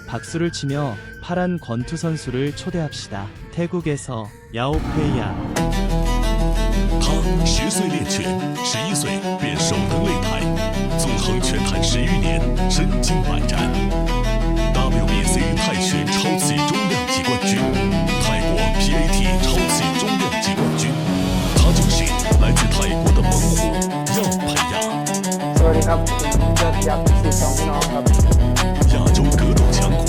박수를 치며 파란 권투 선수를 초대합시다. 태국에서 야오페이야. 他10岁练拳，11岁便首登擂台，纵横拳坛10余年，身经百战。WBC 泰拳超级重量级冠军，泰国 PAT 超级重量级冠军，他就是来自泰国的猛虎耀培亚。 สวัสดีครับผมยอดยักษ์12พี่น้องครับ 亚洲格斗强国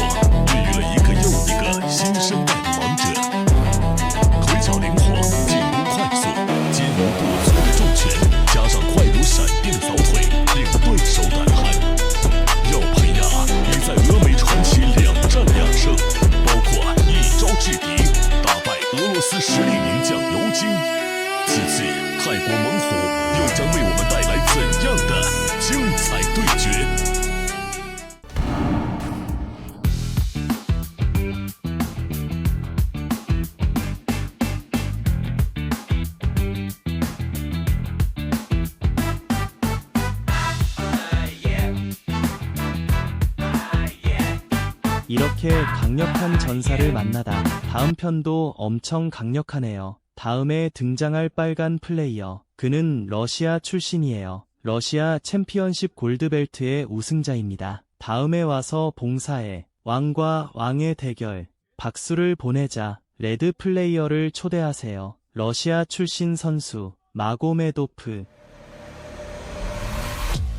孕育了一个又一个新生代的王者，腿脚灵活，进攻快速，坚如不摧的重拳，加上快如闪电的扫腿，令对手胆寒。耀培亚已在俄美传奇2战2胜，包括一招制敌，打败俄罗斯实力名将尤金。此次泰国猛虎又将为我们带来怎样的精彩对决？ 이렇게 강력한 전사를 만나다. 다음 편도 엄청 강력하네요. 다음에 등장할 빨간 플레이어. 그는 러시아 출신이에요. 러시아 챔피언십 골드벨트의 우승자입니다. 다음에 와서 봉사해. 왕과 왕의 대결. 박수를 보내자. 레드 플레이어를 초대하세요. 러시아 출신 선수 마고메도프.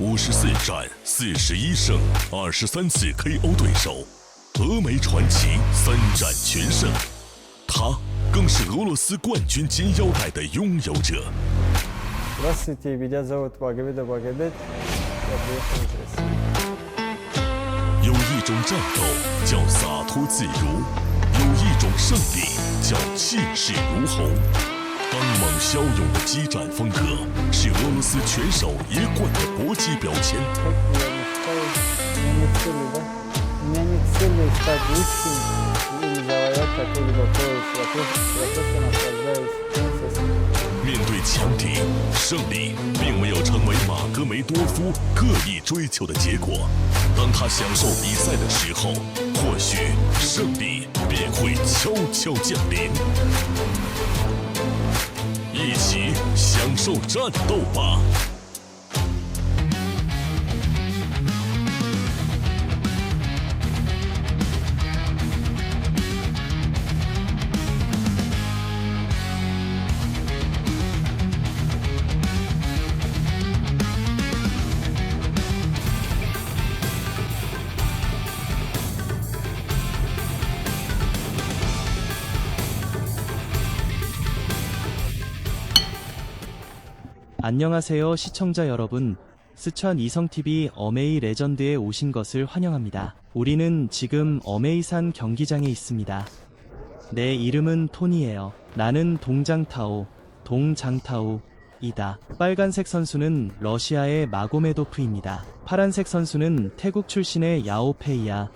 54战41胜，23次 KO 对手，俄美传奇3战全胜。他更是俄罗斯冠军金腰带的拥有者。 Здравствуйте, меня зовут Магомедов Магомед. Я приехал из России. 有一种战斗叫洒脱自如，有一种胜利叫气势如虹。刚猛骁勇的激战风格是俄罗斯拳手一贯的搏击标签。 У меня нет цели стать лучшим или завоевать какой-либо пояс. Я просто наслаждаюсь процессом. 面对强敌，胜利并没有成为马格梅多夫刻意追求的结果。当他享受比赛的时候，或许胜利便会悄悄降临。一起享受战斗吧！ 안녕하세요 시청자 여러분. 스촨 이성TV 어메이 레전드에 오신 것을 환영합니다. 우리는 지금 어메이산 경기장에 있습니다. 내 이름은 토니예요. 나는 동장타오이다. 빨간색 선수는 러시아의 마고메도프입니다. 파란색 선수는 태국 출신의 야오피이어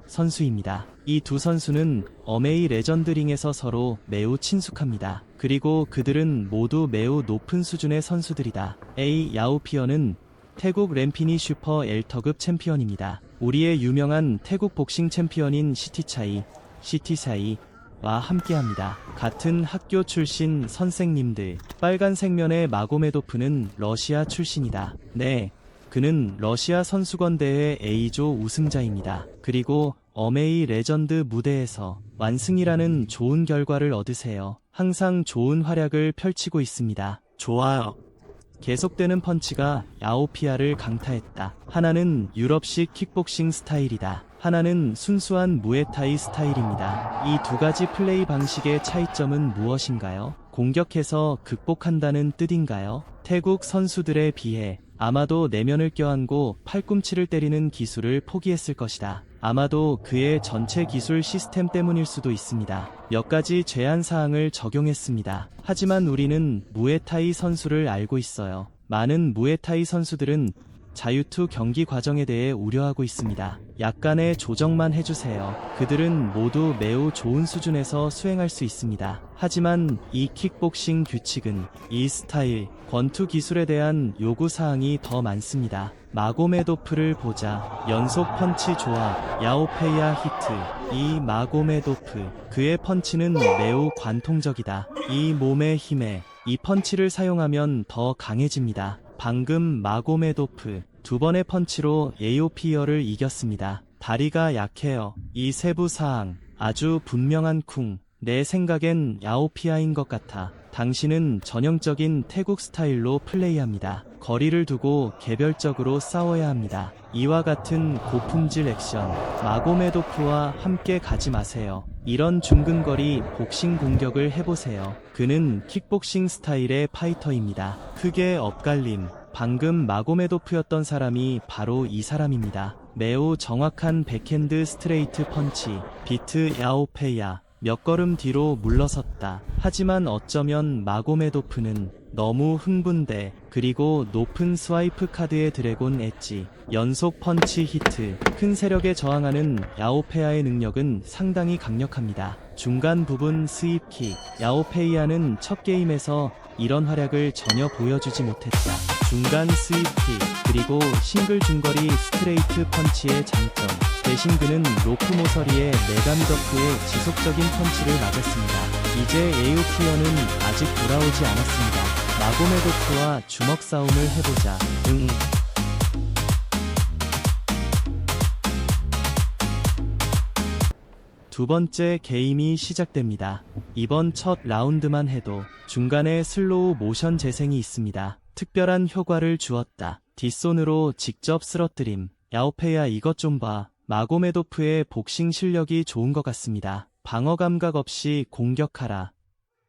선수입니다. 이 두 선수는 어메이 레전드링에서 서로 매우 친숙합니다. 그리고 그들은 모두 매우 높은 수준의 선수들이다. 야오피어는 태국 램피니 슈퍼 엘터급 챔피언입니다. 우리의 유명한 태국 복싱 챔피언인 시티차이와 함께합니다. 같은 학교 출신 선생님들. 빨간색 면의 마고메도프는 러시아 출신이다. 네, 그는 러시아 선수권 대회 A조 우승자입니다. 그리고 어메이 레전드 무대에서 완승이라는 좋은 결과를 얻으세요. 항상 좋은 활약을 펼치고 있습니다. 좋아요. 계속되는 펀치가 야오피아를 강타했다. 하나는 유럽식 킥복싱 스타일이다. 하나는 순수한 무에타이 스타일입니다. 이 두 가지 플레이 방식의 차이점은 무엇인가요? 공격해서 극복한다는 뜻인가요? 태국 선수들에 비해 아마도 내면을 껴안고 팔꿈치를 때리는 기술을 포기했을 것이다. 아마도 그의 전체 기술 시스템 때문일 수도 있습니다. 몇 가지 제한 사항을 적용했습니다. 하지만 우리는 무에타이 선수를 알고 있어요. 많은 무에타이 선수들은 자유투 경기 과정에 대해 우려하고 있습니다. 약간의 조정만 해주세요. 그들은 모두 매우 좋은 수준에서 수행할 수 있습니다. 하지만 이 킥복싱 규칙은 이 스타일, 권투 기술에 대한 요구사항이 더 많습니다. 마고메도프를 보자. 연속 펀치 조합, 야오페이아 히트. 이 마고메도프, 그의 펀치는 매우 관통적이다. 이 몸의 힘에 이 펀치를 사용하면 더 강해집니다. 방금 마고메도프 2번의 펀치로 에이오피어를 이겼습니다. 다리가 약해요. 이 세부사항 아주 분명한 쿵. 내 생각엔 야오피아인 것 같아. 당신은 전형적인 태국 스타일로 플레이합니다. 거리를 두고 개별적으로 싸워야 합니다. 이와 같은 고품질 액션, 마고메도프와 함께 가지 마세요. 이런 중근거리 복싱 공격을 해보세요. 그는 킥복싱 스타일의 파이터입니다. 크게 엇갈림. 방금 마고메도프였던 사람이 바로 이 사람입니다. 매우 정확한 백핸드 스트레이트 펀치, 비트 야오페야. 몇 걸음 뒤로 물러섰다. 하지만 어쩌면 마고메도프는 너무 흥분돼. 그리고 높은 스와이프 카드의 드래곤 엣지. 연속 펀치 히트. 큰 세력에 저항하는 야오페아의 능력은 상당히 강력합니다. 중간 부분 스윕킥. 야오페이아는 첫 게임에서 이런 활약을 전혀 보여주지 못했다. 중간 스윕킥, 그리고 싱글 중거리 스트레이트 펀치의 장점. 대신 그는 로프 모서리의 메가미더프의 지속적인 펀치를 막았습니다. 이제 에이오피어는 아직 돌아오지 않았습니다. 마고메도프와 주먹 싸움을 해보자. 두 번째 게임이 시작됩니다. 이번 첫 라운드만 해도 중간에 슬로우 모션 재생이 있습니다. 특별한 효과를 주었다. 뒷손으로 직접 쓰러뜨림. 야오페야 이것 좀 봐. 마고메도프의 복싱 실력이 좋은 것 같습니다. 방어 감각 없이 공격하라.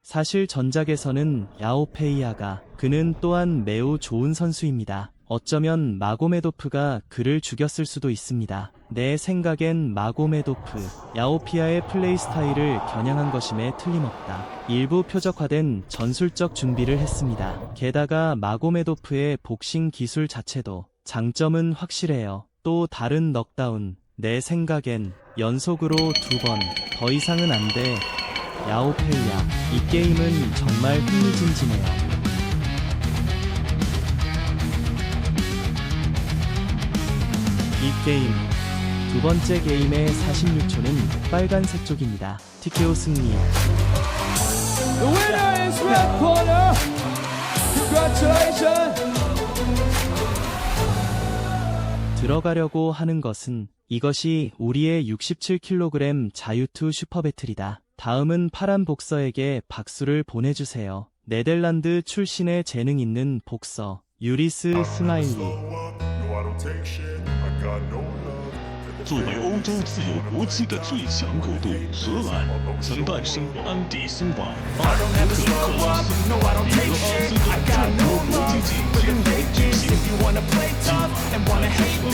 사실 전작에서는 야오페이아가 그는 또한 매우 좋은 선수입니다. 어쩌면 마고메도프가 그를 죽였을 수도 있습니다. 내 생각엔 마고메도프, 야오피아의 플레이 스타일을 겨냥한 것임에 틀림없다. 일부 표적화된 전술적 준비를 했습니다. 게다가 마고메도프의 복싱 기술 자체도 장점은 확실해요. 또 다른 넉다운. 내 생각엔 연속으로 2번, 더 이상은 안 돼. 야오페이아, 이 게임은 정말 흥미진진해요. 이 게임, 두 번째 게임의 46초는 빨간색 쪽입니다. TKO 승리. The winner is Red Corner. Congratulations. 들어가려고 하는 것은 이것이 우리의 67kg 자유투 슈퍼배틀이다. 다음은 파란 복서에게 박수를 보내주세요. 네덜란드 출신의 재능 있는 복서 유리스 스마일리. 作为欧洲自由搏击的最强国度，荷兰曾诞生安迪·苏瓦、阿尔伯特·克劳斯，与俄阿兹的中国搏击界天王巨星。今天，荷兰的中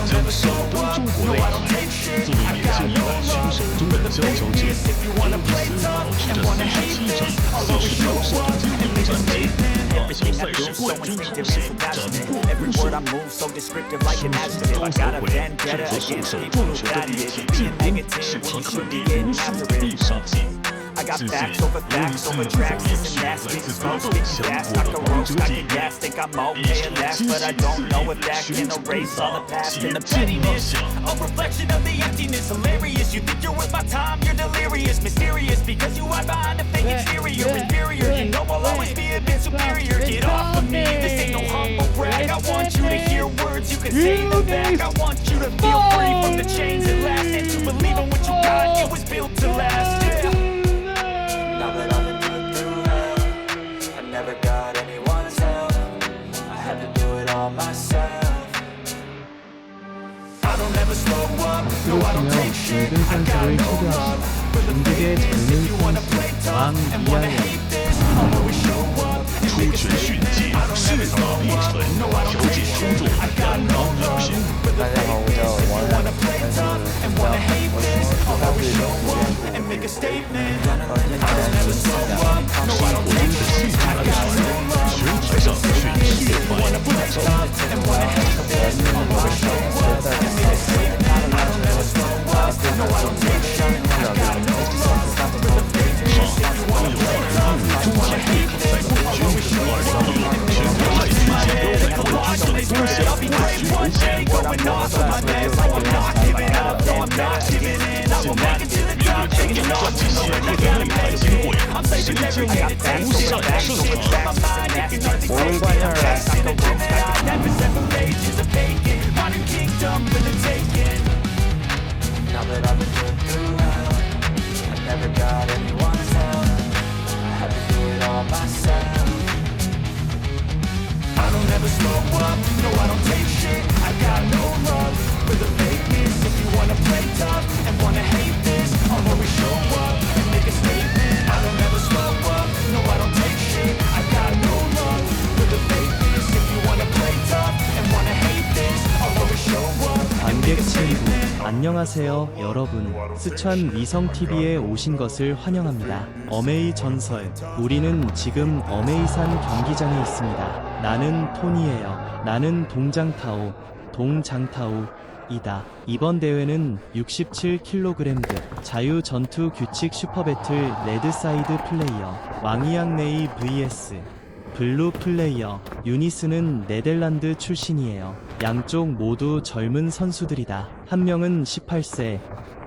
将首当中国擂台。作为年轻一代选手中的佼佼者，路易斯保持着47场46胜的精英战绩，大小赛事冠军头衔斩获无数。 高手回来，这座受受撞球的立体进攻是匹克里无数必杀技。自信路易斯的演示来自德斗强国的王者纪念，一场接近寻找大极尽梦想。 A reflection of the emptiness, hilarious. You think you're worth my time, you're delirious, mysterious because you hide behind a fake exterior, inferior. You know I'll always be a bit superior. Get off of me, this ain't no humble brag. I want you to hear words, you can say them back. I want you to feel free from the chains that last, and to believe in what you got. It was built to last. Yeah. Now that I've been put through hell, I never got anyone's help. I had to do it all myself. I don't ever slow up, no I don't take shit. I got no love for the fakeness. If you wanna play tough and wanna hate this, I'll always show up and 出 make a 拳迅 statement. 捷， I don't 势 ever 大 slow 力 up, 沉， no I 调 don't 节 take 冲 shit. 动， I got 刚 no 刚两 love 平。 for the 大家好，我叫 fakeness. If 王 you 然， wanna play 但是 tough and 叫 wanna hate 我 this, 是 I'll 他 always 对 show 我 up 的 and make a statement. 到现在是想 No I don't take shit. I got no love 拳台上却血脉喷张， and wanna hate this. scripted. I'll be great one day, going off on my neck. So I'm not giving up, no, I'm not giving in. I will make it to the top, taking off. You know when I gotta make it. I'm saving every day to taste it. I'm that shit from my mind, if you nothing take it. I'm passing the limit, I've never 7 pages of bacon. Modern kingdom for the taking. Now that I've been put through hell, I never got anyone's help. I had to do it all myself. I don't ever slow up, no I don't take shit. I got no love for the fakeness. If you wanna play tough and wanna hate this, I'll always show up and make a statement. I don't ever slow up, no I don't take shit. I got no love for the fakeness. If you wanna play tough and wanna hate this, I'll always show up and make 관객 a 친구, statement. 안녕하세요 여러분. 스촨 위성TV에 오신 것을 환영합니다. 어메이 전설, 우리는 지금 어메이산 경기장에 있습니다. 나는 토니예요. 나는 동장타오이다. 이번 대회는 67kg 자유 전투 규칙 슈퍼배틀 레드사이드 플레이어 왕이양레이 vs 블루 플레이어 유니스는 네덜란드 출신이에요. 양쪽 모두 젊은 선수들이다. 한 명은 18세,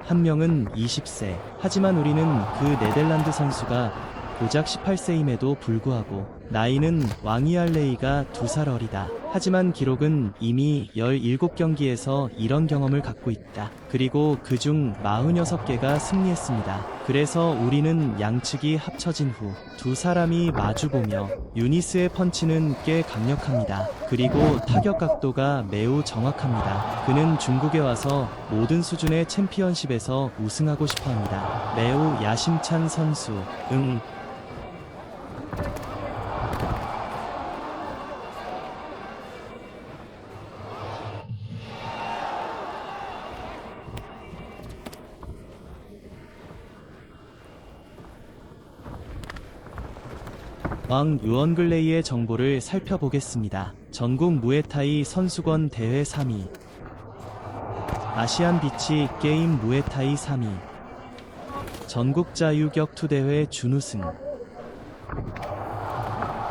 한 명은 20세. 하지만 우리는 그 네덜란드 선수가 고작 18세임에도 불구하고 나이는 왕이알레이가 2살 어리다. 하지만 기록은 이미 17경기에서 이런 경험을 갖고 있다. 그리고 그중 46개가 승리했습니다. 그래서 우리는 양측이 합쳐진 후 두 사람이 마주보며 유니스의 펀치는 꽤 강력합니다. 그리고 타격 각도가 매우 정확합니다. 그는 중국에 와서 모든 수준의 챔피언십에서 우승하고 싶어합니다. 매우 야심찬 선수. 왕 유언글레이의 정보를 살펴보겠습니다. 전국 무에타이 선수권 대회 3위, 아시안 비치 게임 무에타이 3위, 전국 자유격투 대회 준우승.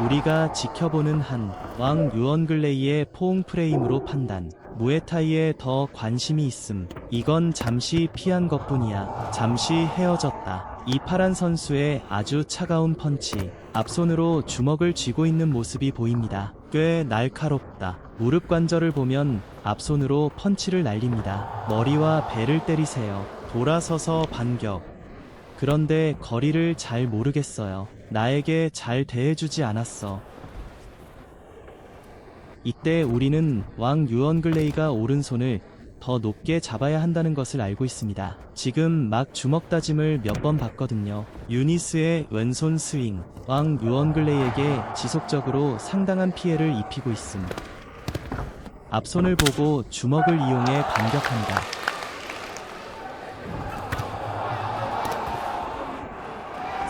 우리가 지켜보는 한 왕 유언글레이의 포옹 프레임으로 판단. 무에타이에 더 관심이 있음. 이건 잠시 피한 것뿐이야. 잠시 헤어졌다. 이 파란 선수의 아주 차가운 펀치. 앞손으로 주먹을 쥐고 있는 모습이 보입니다. 꽤 날카롭다. 무릎 관절을 보면 앞손으로 펀치를 날립니다. 머리와 배를 때리세요. 돌아서서 반격. 그런데 거리를 잘 모르겠어요. 나에게 잘 대해주지 않았어. 이때 우리는 왕 유언글레이가 오른손을 더 높게 잡아야 한다는 것을 알고 있습니다. 지금 막 주먹 다짐을 몇 번 봤거든요. 유니스의 왼손 스윙, 왕 유언글레이에게 지속적으로 상당한 피해를 입히고 있음. 앞손을 보고 주먹을 이용해 반격한다.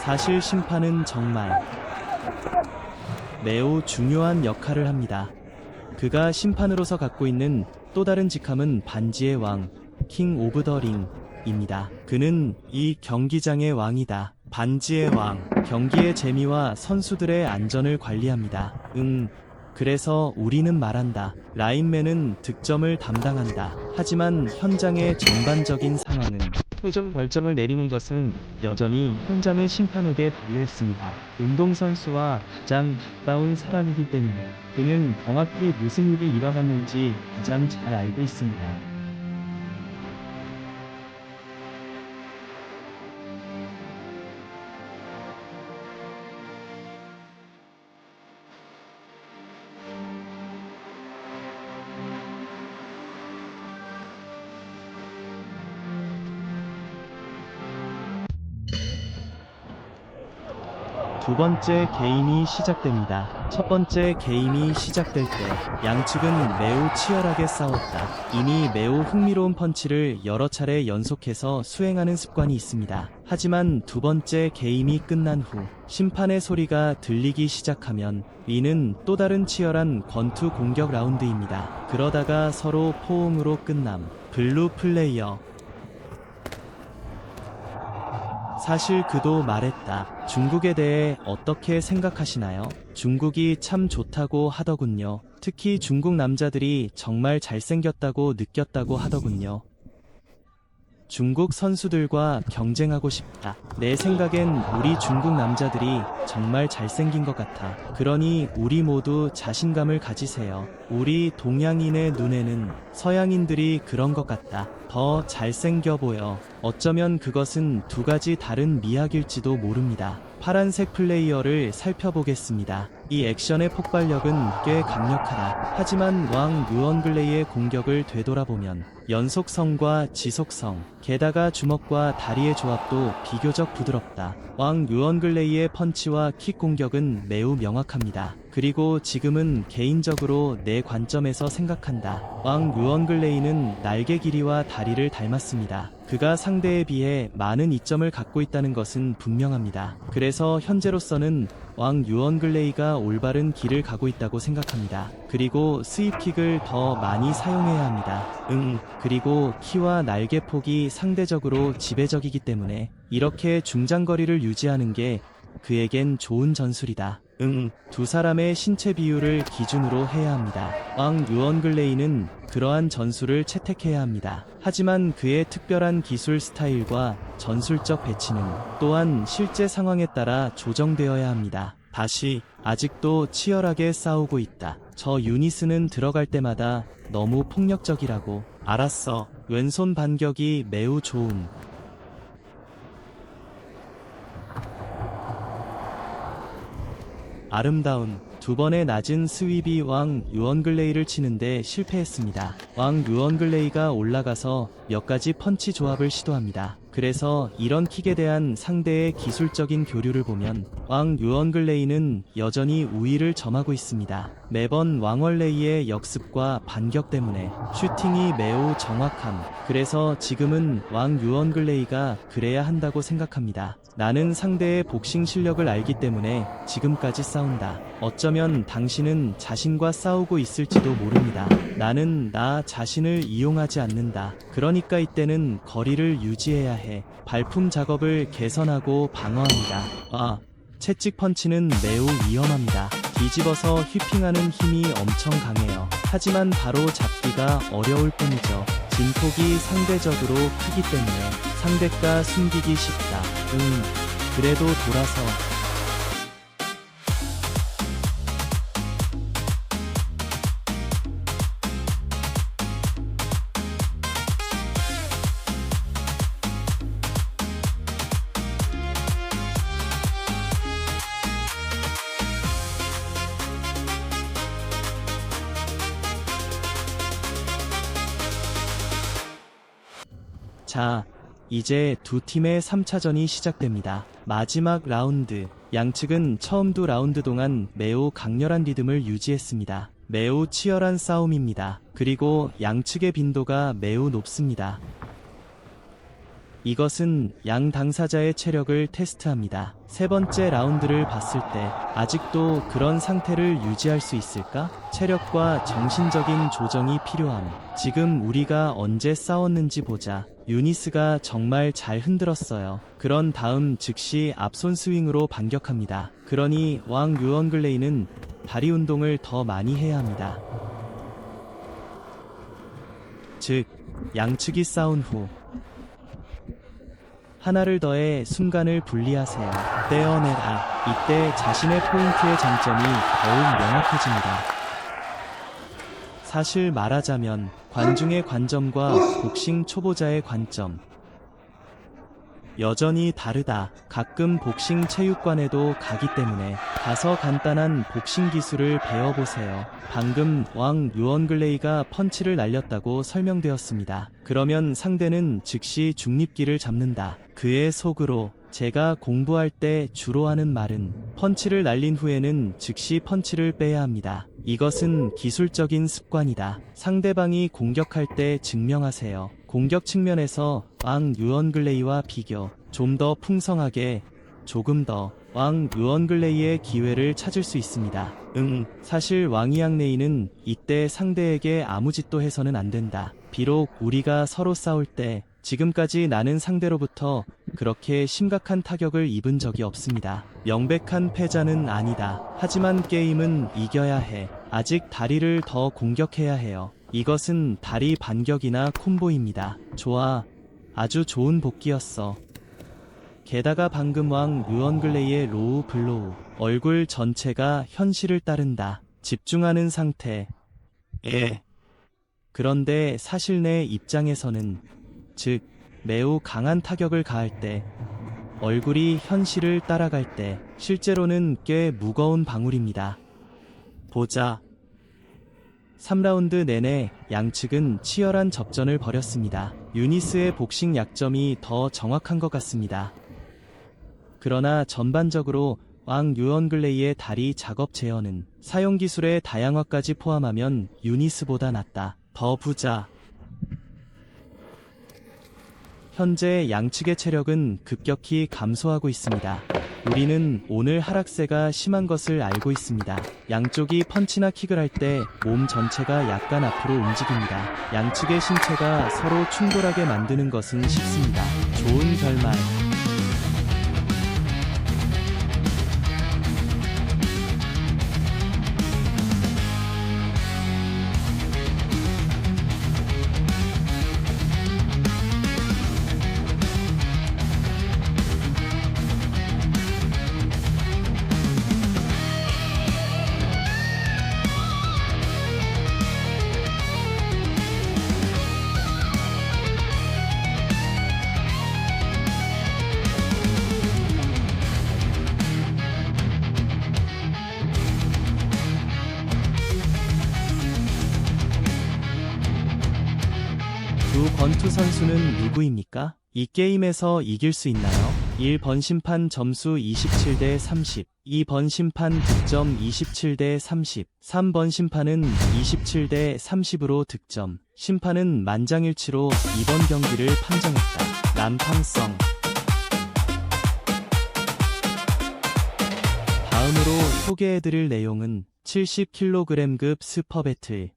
사실 심판은 정말 매우 중요한 역할을 합니다. 그가 심판으로서 갖고 있는 또 다른 직함은 반지의 왕, 킹 오브 더 링입니다. 그는 이 경기장의 왕이다. 반지의 왕, 경기의 재미와 선수들의 안전을 관리합니다. 그래서 우리는 말한다. 라인맨은 득점을 담당한다. 하지만 현장의 전반적인 상황은 최종 결정을 내리는 것은 여전히 현장의 심판에게 달려있습니다. 운동선수와 가장 가까운 사람이기 때문에 그는 정확히 무슨 일이 일어났는지 가장 잘 알고 있습니다. 두 번째 게임이 시작됩니다. 첫 번째 게임이 시작될 때 양측은 매우 치열하게 싸웠다. 이미 매우 흥미로운 펀치를 여러 차례 연속해서 수행하는 습관이 있습니다. 하지만 두 번째 게임이 끝난 후 심판의 소리가 들리기 시작하면 이는 또 다른 치열한 권투 공격 라운드입니다. 그러다가 서로 포옹으로 끝남. 블루 플레이어. 사실 그도 말했다. 중국에 대해 어떻게 생각하시나요? 중국이 참 좋다고 하더군요. 특히 중국 남자들이 정말 잘생겼다고 느꼈다고 하더군요. 중국 선수들과 경쟁하고 싶다. 내 생각엔 우리 중국 남자들이 정말 잘생긴 것 같아. 그러니 우리 모두 자신감을 가지세요. 우리 동양인의 눈에는 서양인들이 그런 것 같다. 더 잘생겨 보여. 어쩌면 그것은 두 가지 다른 미학일지도 모릅니다. 파란색 플레이어를 살펴보겠습니다. 이 액션의 폭발력은 꽤 강력하다. 하지만 왕 유언글레이의 공격을 되돌아보면 연속성과 지속성, 게다가 주먹과 다리의 조합도 비교적 부드럽다. 왕 유언글레이의 펀치와 킥 공격은 매우 명확합니다. 그리고 지금은 개인적으로 내 관점에서 생각한다. 왕 유언글레이는 날개 길이와 다리를 닮았습니다. 그가 상대에 비해 많은 이점을 갖고 있다는 것은 분명합니다. 그래서 현재로서는 왕 유언글레이가 올바른 길을 가고 있다고 생각합니다. 그리고 스윕킥을 더 많이 사용해야 합니다. 그리고 키와 날개 폭이 상대적으로 지배적이기 때문에 이렇게 중장거리를 유지하는 게 그에겐 좋은 전술이다. 두 사람의 신체 비율을 기준으로 해야 합니다. 왕 유언글레이는 그러한 전술을 채택해야 합니다. 하지만 그의 특별한 기술 스타일과 전술적 배치는 또한 실제 상황에 따라 조정되어야 합니다. 다시, 아직도 치열하게 싸우고 있다. 저 유니스는 들어갈 때마다 너무 폭력적이라고. 알았어. 왼손 반격이 매우 좋음. 아름다운 두 번의 낮은 스윕이 왕 유언글레이를 치는데 실패했습니다. 왕 유언글레이가 올라가서 몇 가지 펀치 조합을 시도합니다. 그래서 이런 킥에 대한 상대의 기술적인 교류를 보면 왕 유언글레이는 여전히 우위를 점하고 있습니다. 매번 왕월레이의 역습과 반격 때문에 슈팅이 매우 정확함. 그래서 지금은 왕 유언글레이가 그래야 한다고 생각합니다. 나는 상대의 복싱 실력을 알기 때문에 지금까지 싸운다. 어쩌면 당신은 자신과 싸우고 있을지도 모릅니다. 나는 나 자신을 이용하지 않는다. 그러니까 이때는 거리를 유지해야 해. 발품 작업을 개선하고 방어합니다. 채찍 펀치는 매우 위험합니다. 뒤집어서 휘핑하는 힘이 엄청 강해요. 하지만 바로 잡기가 어려울 뿐이죠. 진폭이 상대적으로 크기 때문에 상대가 숨기기 쉽다. 그래도 돌아서. 자, 이제 두 팀의 3차전이 시작됩니다. 마지막 라운드. 양측은 처음 두 라운드 동안 매우 강렬한 리듬을 유지했습니다. 매우 치열한 싸움입니다. 그리고 양측의 빈도가 매우 높습니다. 이것은 양 당사자의 체력을 테스트합니다. 세 번째 라운드를 봤을 때 아직도 그런 상태를 유지할 수 있을까? 체력과 정신적인 조정이 필요함. 지금 우리가 언제 싸웠는지 보자. 유니스가 정말 잘 흔들었어요. 그런 다음 즉시 앞손 스윙으로 반격합니다. 그러니 왕 유언글레이는 다리 운동을 더 많이 해야 합니다. 즉, 양측이 싸운 후 하나를 더해 순간을 분리하세요. 떼어내라. 이때 자신의 포인트의 장점이 더욱 명확해집니다. 사실 말하자면 관중의 관점과 복싱 초보자의 관점 여전히 다르다. 가끔 복싱 체육관에도 가기 때문에 가서 간단한 복싱 기술을 배워보세요. 방금 왕 유언글레이가 펀치를 날렸다고 설명되었습니다. 그러면 상대는 즉시 중립기를 잡는다. 그의 속으로 제가 공부할 때 주로 하는 말은 펀치를 날린 후에는 즉시 펀치를 빼야 합니다. 이것은 기술적인 습관이다. 상대방이 공격할 때 증명하세요. 공격 측면에서 왕 유언글레이와 비교, 좀 더 풍성하게, 조금 더 왕 유언글레이의 기회를 찾을 수 있습니다. 사실 왕이앙레이는 이때 상대에게 아무 짓도 해서는 안 된다. 비록 우리가 서로 싸울 때 지금까지 나는 상대로부터 그렇게 심각한 타격을 입은 적이 없습니다. 명백한 패자는 아니다. 하지만 게임은 이겨야 해. 아직 다리를 더 공격해야 해요. 이것은 다리 반격이나 콤보입니다. 좋아. 아주 좋은 복귀였어. 게다가 방금 왕 유언글레이의 로우 블로우. 얼굴 전체가 현실을 따른다. 집중하는 상태. 그런데 사실 내 입장에서는, 즉 매우 강한 타격을 가할 때, 얼굴이 현실을 따라갈 때 실제로는 꽤 무거운 방울입니다. 보자. 3라운드 내내 양측은 치열한 접전을 벌였습니다. 유니스의 복싱 약점이 더 정확한 것 같습니다. 그러나 전반적으로 왕 유언글레이의 다리 작업 제어는 사용 기술의 다양화까지 포함하면 유니스보다 낫다. 더 부자. 현재 양측의 체력은 급격히 감소하고 있습니다. 우리는 오늘 하락세가 심한 것을 알고 있습니다. 양쪽이 펀치나 킥을 할 때 몸 전체가 약간 앞으로 움직입니다. 양측의 신체가 서로 충돌하게 만드는 것은 쉽습니다. 좋은 결말. 두 권투 선수는 누구입니까? 이 게임에서 이길 수 있나요? 1번 심판 점수 27대 30, 2번 심판 득점 27대 30, 3번 심판은 27대 30으로 득점. 심판은 만장일치로 이번 경기를 판정했다. 난팡성. 다음으로 소개해드릴 내용은 70kg급 슈퍼배틀.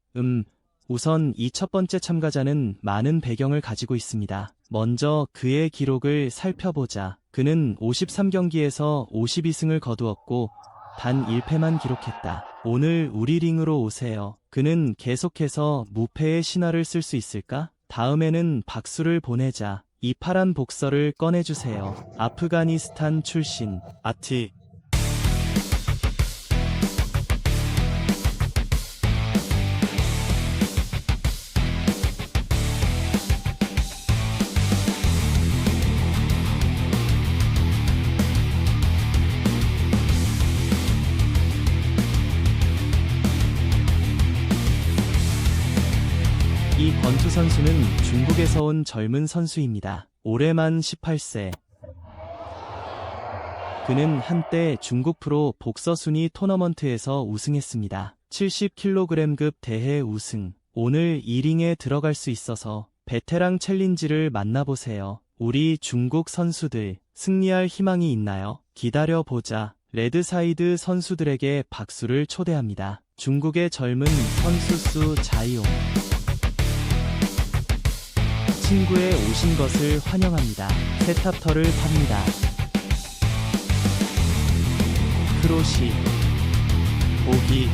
우선 이 첫 번째 참가자는 많은 배경을 가지고 있습니다. 먼저 그의 기록을 살펴보자. 그는 53경기에서 52승을 거두었고 단 1패만 기록했다. 오늘 우리 링으로 오세요. 그는 계속해서 무패의 신화를 쓸 수 있을까? 다음에는 박수를 보내자. 이 파란 복서를 꺼내주세요. 아프가니스탄 출신 아티. 이 권투 선수는 중국에서 온 젊은 선수입니다. 올해만 18세. 그는 한때 중국 프로 복서 순위 토너먼트에서 우승했습니다. 70kg급 대회 우승. 오늘 이 링에 들어갈 수 있어서 베테랑 챌린지를 만나보세요. 우리 중국 선수들 승리할 희망이 있나요? 기다려보자. 레드사이드 선수들에게 박수를 초대합니다. 중국의 젊은 선수 수 자이용. 친구에 오신 것을 환영합니다. 세탑터를 팝니다. 크로시 보기.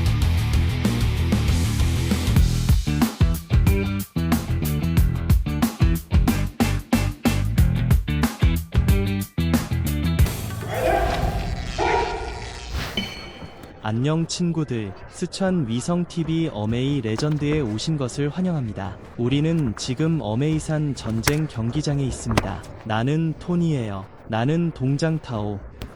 안녕 친구들, 스촨 위성TV 어메이 레전드에 오신 것을 환영합니다. 우리는 지금 어메이산 전쟁 경기장에 있습니다. 나는 토니예요. 나는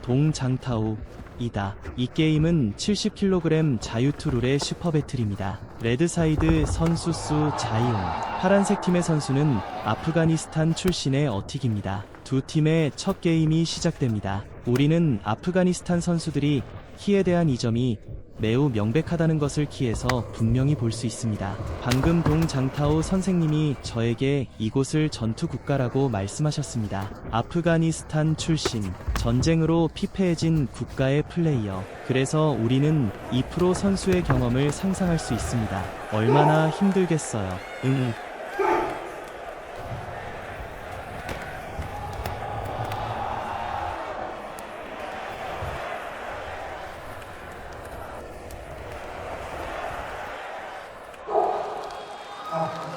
동장타오이다. 이 게임은 70kg 자유투 룰의 슈퍼배틀입니다. 레드사이드 선수 수 자이용. 파란색 팀의 선수는 아프가니스탄 출신의 어틱입니다. 두 팀의 첫 게임이 시작됩니다. 우리는 아프가니스탄 선수들이 키에 대한 이점이 매우 명백하다는 것을 키에서 분명히 볼 수 있습니다. 방금 동장타오 선생님이 저에게 이곳을 전투 국가라고 말씀하셨습니다. 아프가니스탄 출신, 전쟁으로 피폐해진 국가의 플레이어. 그래서 우리는 이 프로 선수의 경험을 상상할 수 있습니다. 얼마나 힘들겠어요.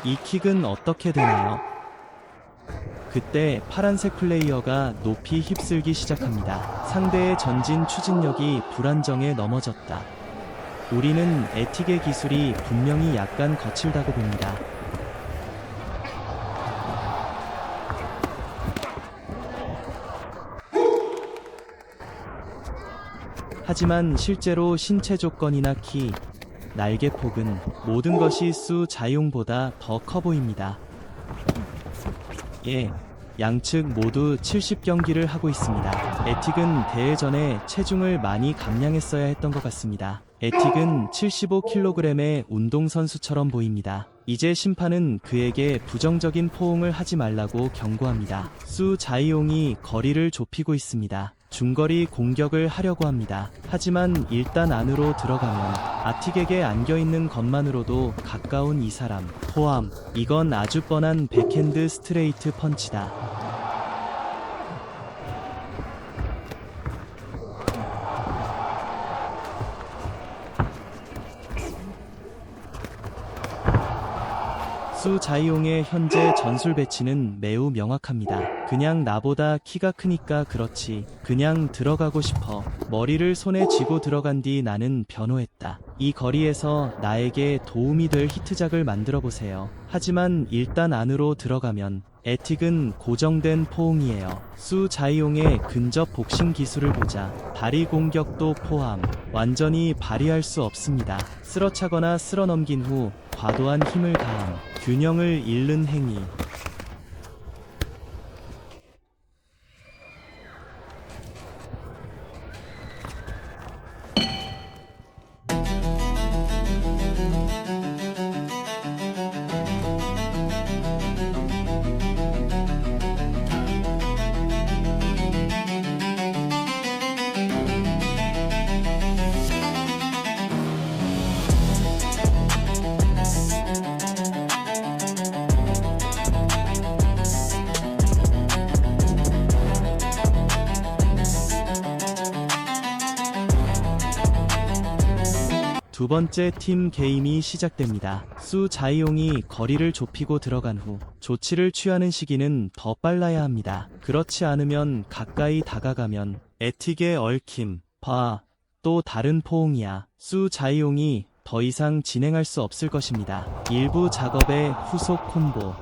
이 킥은 어떻게 되나요? 그때 파란색 플레이어가 높이 휩쓸기 시작합니다. 상대의 전진 추진력이 불안정해 넘어졌다. 우리는 에틱의 기술이 분명히 약간 거칠다고 봅니다. 하지만 실제로 신체 조건이나 키, 날개 폭은 모든 것이 수 자이용보다 더 커 보입니다. 예, 양측 모두 70경기를 하고 있습니다. 에틱은 대회 전에 체중을 많이 감량했어야 했던 것 같습니다. 에틱은 75kg의 운동선수처럼 보입니다. 이제 심판은 그에게 부정적인 포옹을 하지 말라고 경고합니다. 수 자이용이 거리를 좁히고 있습니다. 중거리 공격을 하려고 합니다. 하지만 일단 안으로 들어가면 아틱에게 안겨있는 것만으로도 가까운 이 사람 포함. 이건 아주 뻔한 백핸드 스트레이트 펀치다. 수 자이용의 현재 전술 배치는 매우 명확합니다. 그냥 나보다 키가 크니까 그렇지. 그냥 들어가고 싶어. 머리를 손에 쥐고 들어간 뒤 나는 변호했다. 이 거리에서 나에게 도움이 될 히트작을 만들어 보세요. 하지만 일단 안으로 들어가면 에틱은 고정된 포옹이에요. 수 자이용의 근접 복싱 기술을 보자. 다리 공격도 포함. 완전히 발휘할 수 없습니다. 쓸어차거나 쓸어넘긴 후 과도한 힘을 가함. 균형을 잃는 행위. 두 번째 팀 게임이 시작됩니다. 수 자이용이 거리를 좁히고 들어간 후 조치를 취하는 시기는 더 빨라야 합니다. 그렇지 않으면 가까이 다가가면 에틱의 얽힘, 봐, 또 다른 포옹이야. 수 자이용이 더 이상 진행할 수 없을 것입니다. 일부 작업의 후속 콤보.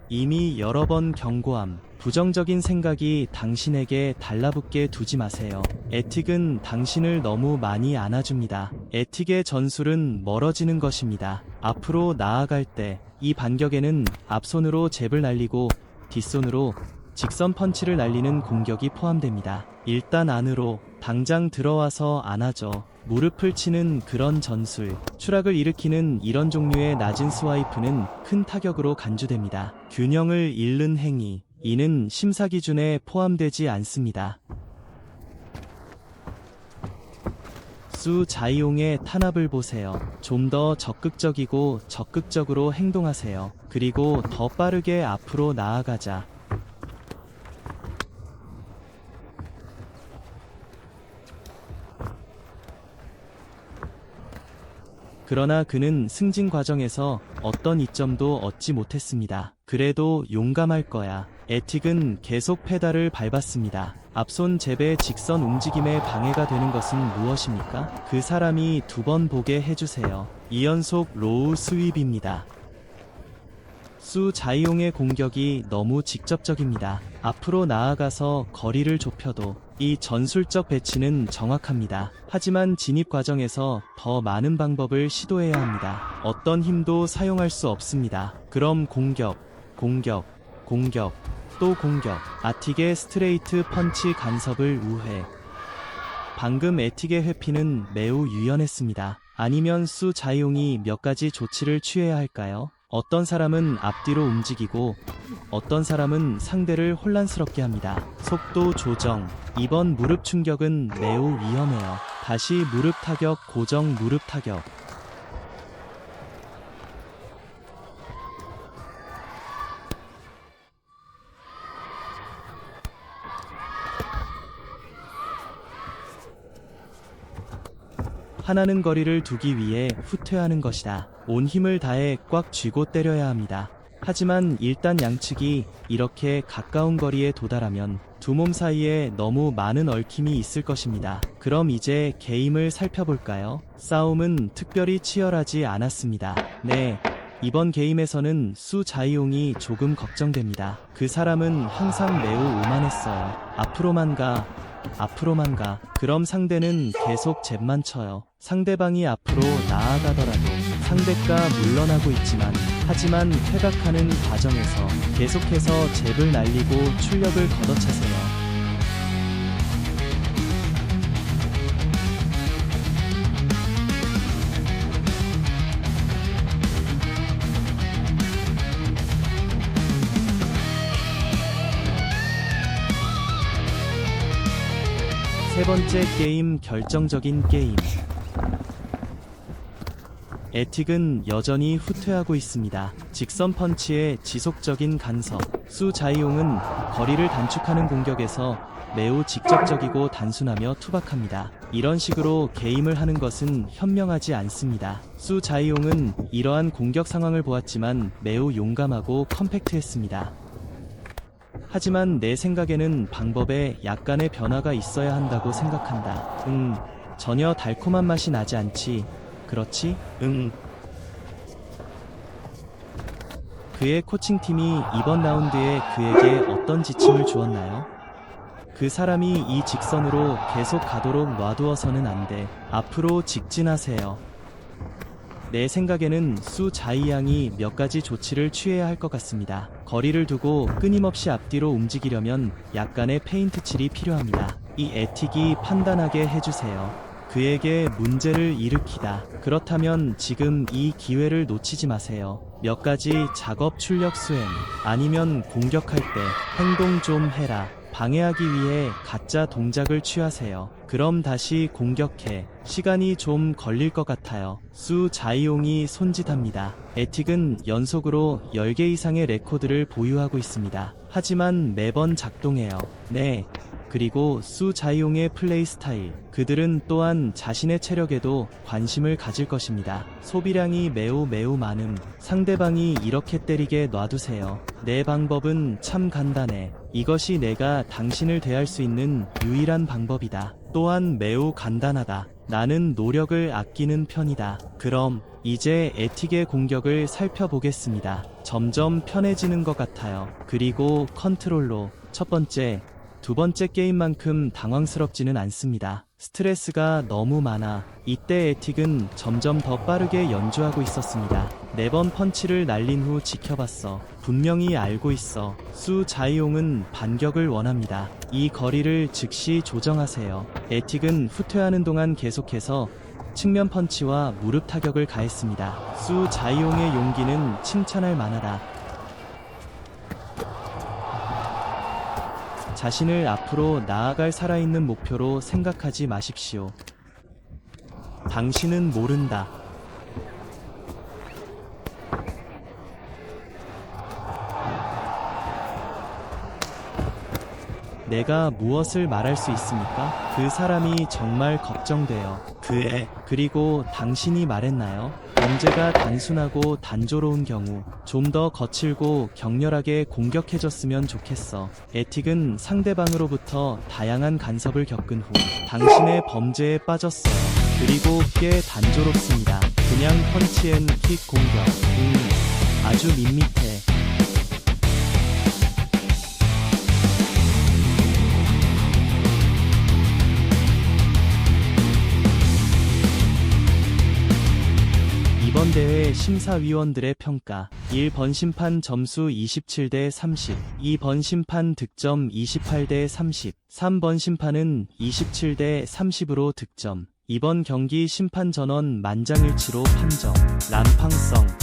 이미 여러 번 경고함. 부정적인 생각이 당신에게 달라붙게 두지 마세요. 에틱은 당신을 너무 많이 안아줍니다. 에틱의 전술은 멀어지는 것입니다. 앞으로 나아갈 때 이 반격에는 앞손으로 잽을 날리고 뒷손으로 직선 펀치를 날리는 공격이 포함됩니다. 일단 안으로 당장 들어와서 안아줘. 무릎을 치는 그런 전술. 추락을 일으키는 이런 종류의 낮은 스와이프는 큰 타격으로 간주됩니다. 균형을 잃는 행위. 이는 심사 기준에 포함되지 않습니다. 수 자이용의 탄압을 보세요. 좀 더 적극적이고 적극적으로 행동하세요. 그리고 더 빠르게 앞으로 나아가자. 그러나 그는 승진 과정에서 어떤 이점도 얻지 못했습니다. 그래도 용감할 거야. 에틱은 계속 페달을 밟았습니다. 앞손 잽의 직선 움직임에 방해가 되는 것은 무엇입니까? 그 사람이 두 번 보게 해주세요. 2연속 로우 스윕입니다. 수 자이용의 공격이 너무 직접적입니다. 앞으로 나아가서 거리를 좁혀도 이 전술적 배치는 정확합니다. 하지만 진입 과정에서 더 많은 방법을 시도해야 합니다. 어떤 힘도 사용할 수 없습니다. 그럼 공격, 공격, 공격, 또 공격. 아틱의 스트레이트 펀치 간섭을 우회. 방금 에틱의 회피는 매우 유연했습니다. 아니면 수 자이용이 몇 가지 조치를 취해야 할까요? 어떤 사람은 앞뒤로 움직이고 어떤 사람은 상대를 혼란스럽게 합니다. 속도 조정. 이번 무릎 충격은 매우 위험해요. 다시 무릎 타격, 고정 무릎 타격. 하나는 거리를 두기 위해 후퇴하는 것이다. 온 힘을 다해 꽉 쥐고 때려야 합니다. 하지만 일단 양측이 이렇게 가까운 거리에 도달하면 두 몸 사이에 너무 많은 얽힘이 있을 것입니다. 그럼 이제 게임을 살펴볼까요? 싸움은 특별히 치열하지 않았습니다. 네. 이번 게임에서는 수 자이용이 조금 걱정됩니다. 그 사람은 항상 매우 오만했어요. 앞으로만 가. 그럼 상대는 계속 잽만 쳐요. 상대방이 앞으로 나아가더라도 상대가 물러나고 있지만 하지만 퇴각하는 과정에서 계속해서 잽을 날리고 출력을 걷어차세요. 세 번째 게임, 결정적인 게임. 에틱은 여전히 후퇴하고 있습니다. 직선 펀치의 지속적인 간섭. 수 자이용은 거리를 단축하는 공격에서 매우 직접적이고 단순하며 투박합니다. 이런 식으로 게임을 하는 것은 현명하지 않습니다. 수 자이용은 이러한 공격 상황을 보았지만 매우 용감하고 컴팩트했습니다. 하지만 내 생각에는 방법에 약간의 변화가 있어야 한다고 생각한다. 전혀 달콤한 맛이 나지 않지. 그렇지? 그의 코칭팀이 이번 라운드에 그에게 어떤 지침을 주었나요? 그 사람이 이 직선으로 계속 가도록 놔두어서는 안 돼. 앞으로 직진하세요. 내 생각에는 수 자이양이 몇 가지 조치를 취해야 할 것 같습니다. 거리를 두고 끊임없이 앞뒤로 움직이려면 약간의 페인트 칠이 필요합니다. 이 에틱이 판단하게 해주세요. 그에게 문제를 일으키다. 그렇다면 지금 이 기회를 놓치지 마세요. 몇 가지 작업 출력 수행, 아니면 공격할 때 행동 좀 해라. 방해하기 위해 가짜 동작을 취하세요. 그럼 다시 공격해. 시간이 좀 걸릴 것 같아요. 수 자이용이 손짓합니다. 에틱은 연속으로 10개 이상의 레코드를 보유하고 있습니다. 하지만 매번 작동해요. 네. 그리고 수 자이용의 플레이 스타일. 그들은 또한 자신의 체력에도 관심을 가질 것입니다. 소비량이 매우 많음. 상대방이 이렇게 때리게 놔두세요. 내 방법은 참 간단해. 이것이 내가 당신을 대할 수 있는 유일한 방법이다. 또한 매우 간단하다. 나는 노력을 아끼는 편이다. 그럼 이제 에틱의 공격을 살펴보겠습니다. 점점 편해지는 것 같아요. 그리고 컨트롤로. 첫 번째, 두 번째 게임만큼 당황스럽지는 않습니다. 스트레스가 너무 많아. 이때 에틱은 점점 더 빠르게 연주하고 있었습니다. 4번 펀치를 날린 후 지켜봤어. 분명히 알고 있어. 수 자이용은 반격을 원합니다. 이 거리를 즉시 조정하세요. 에틱은 후퇴하는 동안 계속해서 측면 펀치와 무릎 타격을 가했습니다. 수 자이용의 용기는 칭찬할 만하다. 자신을 앞으로 나아갈 살아있는 목표로 생각하지 마십시오. 당신은 모른다. 내가 무엇을 말할 수 있습니까? 그 사람이 정말 걱정돼요. 그리고 당신이 말했나요? 문제가 단순하고 단조로운 경우 좀 더 거칠고 격렬하게 공격해줬으면 좋겠어. 에틱은 상대방으로부터 다양한 간섭을 겪은 후 당신의 범죄에 빠졌어요. 그리고 꽤 단조롭습니다. 그냥 펀치 앤 킥 공격. 아주 밋밋해. 이번 대회 심사위원들의 평가. 1번 심판 점수 27대 30, 2번 심판 득점 28대 30, 3번 심판은 27대 30으로 득점. 이번 경기 심판 전원 만장일치로 판정. 난팡성.